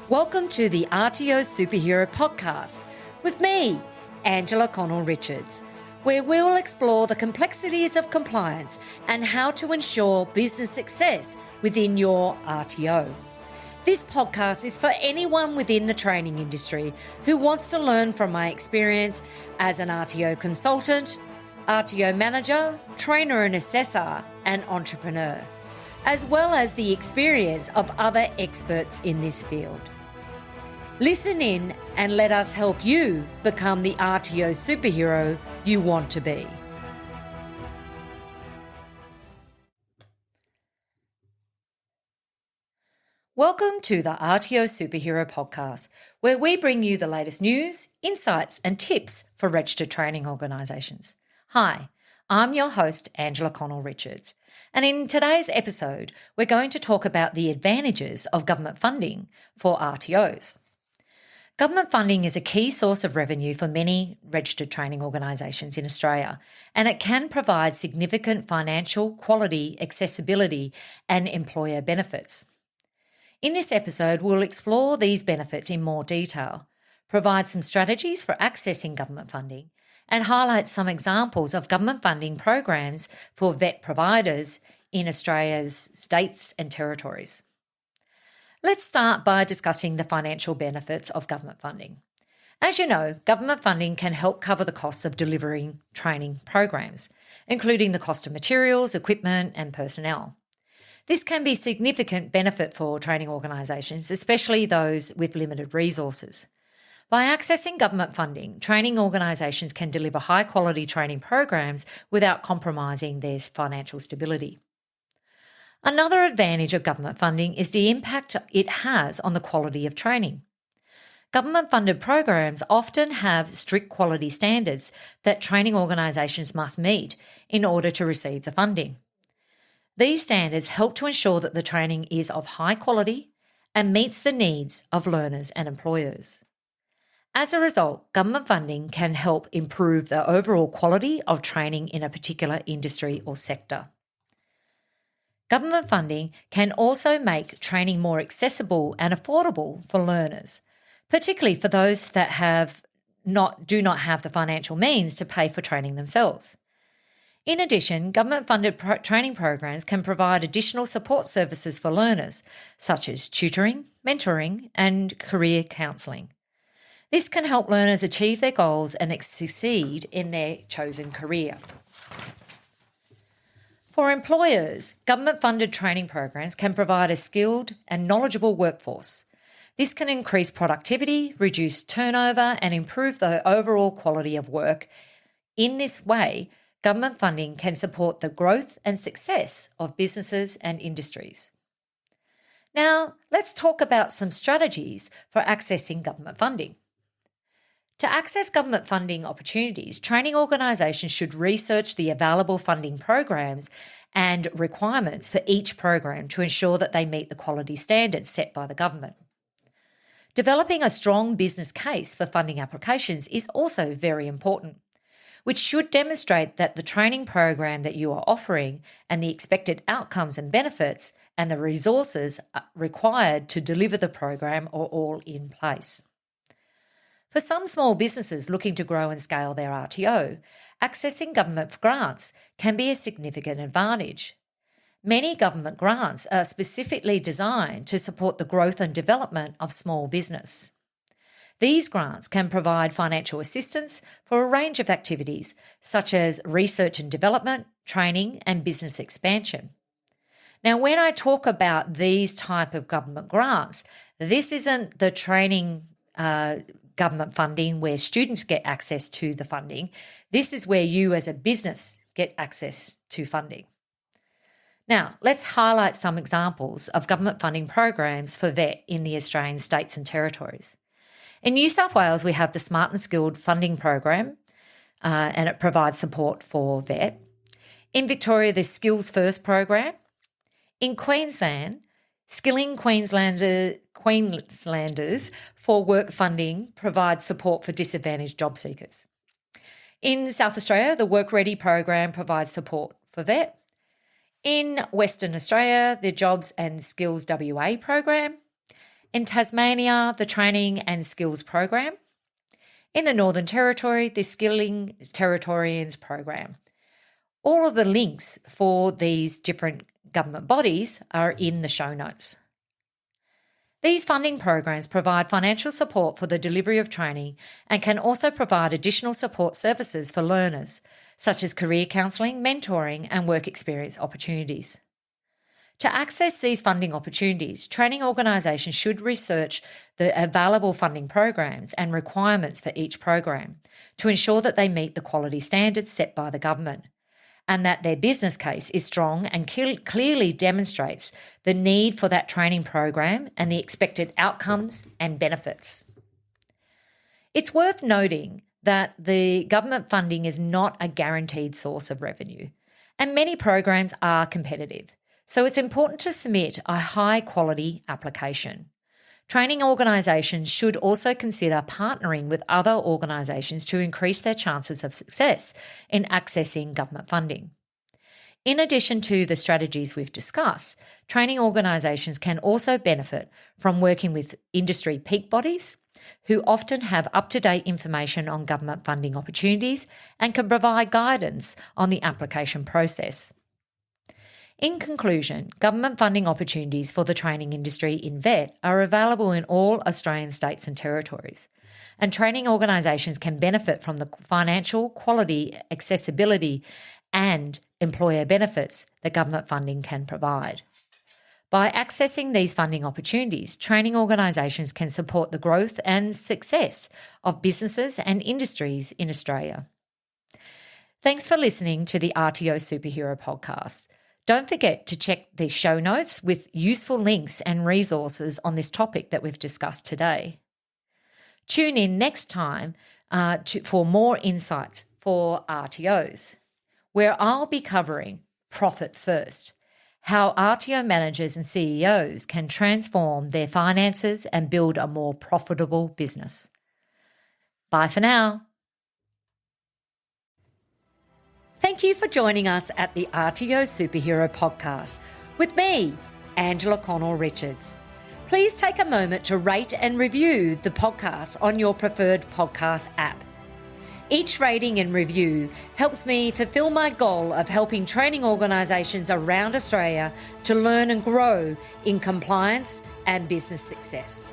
Welcome to the RTO Superhero Podcast with me, Angela Connell-Richards, where we'll explore the complexities of compliance and how to ensure business success within your RTO. This podcast is for anyone within the training industry who wants to learn from my experience as an RTO consultant, RTO manager, trainer and assessor, and entrepreneur, as well as the experience of other experts in this field. Listen in and let us help you become the RTO superhero you want to be. Welcome to the RTO Superhero Podcast, where we bring you the latest news, insights, and tips for registered training organisations. Hi, I'm your host, Angela Connell-Richards, and in today's episode, we're going to talk about the advantages of government funding for RTOs. Government funding is a key source of revenue for many registered training organisations in Australia, and it can provide significant financial, quality, accessibility, and employer benefits. In this episode, we'll explore these benefits in more detail, provide some strategies for accessing government funding, and highlight some examples of government funding programs for VET providers in Australia's states and territories. Let's start by discussing the financial benefits of government funding. As you know, government funding can help cover the costs of delivering training programs, including the cost of materials, equipment, and personnel. This can be a significant benefit for training organisations, especially those with limited resources. By accessing government funding, training organisations can deliver high-quality training programs without compromising their financial stability. Another advantage of government funding is the impact it has on the quality of training. Government-funded programs often have strict quality standards that training organisations must meet in order to receive the funding. These standards help to ensure that the training is of high quality and meets the needs of learners and employers. As a result, government funding can help improve the overall quality of training in a particular industry or sector. Government funding can also make training more accessible and affordable for learners, particularly for those that do not have the financial means to pay for training themselves. In addition, government-funded training programs can provide additional support services for learners, such as tutoring, mentoring, and career counselling. This can help learners achieve their goals and succeed in their chosen career. For employers, government-funded training programs can provide a skilled and knowledgeable workforce. This can increase productivity, reduce turnover, and improve the overall quality of work. In this way, government funding can support the growth and success of businesses and industries. Now, let's talk about some strategies for accessing government funding. To access government funding opportunities, training organisations should research the available funding programs and requirements for each program to ensure that they meet the quality standards set by the government. Developing a strong business case for funding applications is also very important, which should demonstrate that the training program that you are offering and the expected outcomes and benefits and the resources required to deliver the program are all in place. For some small businesses looking to grow and scale their RTO, accessing government grants can be a significant advantage. Many government grants are specifically designed to support the growth and development of small business. These grants can provide financial assistance for a range of activities, such as research and development, training, and business expansion. Now, when I talk about these type of government grants, this isn't the training government funding where students get access to the funding. This is where you as a business get access to funding. Now, let's highlight some examples of government funding programs for VET in the Australian states and territories. In New South Wales, we have the Smart and Skilled funding program, and it provides support for VET. In Victoria, the Skills First program. In Queensland, Skilling Queenslanders for Work funding provides support for disadvantaged job seekers. In South Australia, the Work Ready program provides support for VET. In Western Australia, the Jobs and Skills WA program. In Tasmania, the Training and Skills Program. In the Northern Territory, the Skilling Territorians Program. All of the links for these different government bodies are in the show notes. These funding programs provide financial support for the delivery of training and can also provide additional support services for learners, such as career counselling, mentoring, and work experience opportunities. To access these funding opportunities, training organisations should research the available funding programs and requirements for each program to ensure that they meet the quality standards set by the government and that their business case is strong and clearly demonstrates the need for that training program and the expected outcomes and benefits. It's worth noting that the government funding is not a guaranteed source of revenue, and many programs are competitive. So it's important to submit a high-quality application. Training organisations should also consider partnering with other organisations to increase their chances of success in accessing government funding. In addition to the strategies we've discussed, training organisations can also benefit from working with industry peak bodies who often have up-to-date information on government funding opportunities and can provide guidance on the application process. In conclusion, government funding opportunities for the training industry in VET are available in all Australian states and territories, and training organisations can benefit from the financial, quality, accessibility and employer benefits that government funding can provide. By accessing these funding opportunities, training organisations can support the growth and success of businesses and industries in Australia. Thanks for listening to the RTO Superhero podcast. Don't forget to check the show notes with useful links and resources on this topic that we've discussed today. Tune in next time for more insights for RTOs, where I'll be covering Profit First, how RTO managers and CEOs can transform their finances and build a more profitable business. Bye for now. Thank you for joining us at the RTO Superhero podcast with me, Angela Connell-Richards. Please take a moment to rate and review the podcast on your preferred podcast app. Each rating and review helps me fulfill my goal of helping training organisations around Australia to learn and grow in compliance and business success.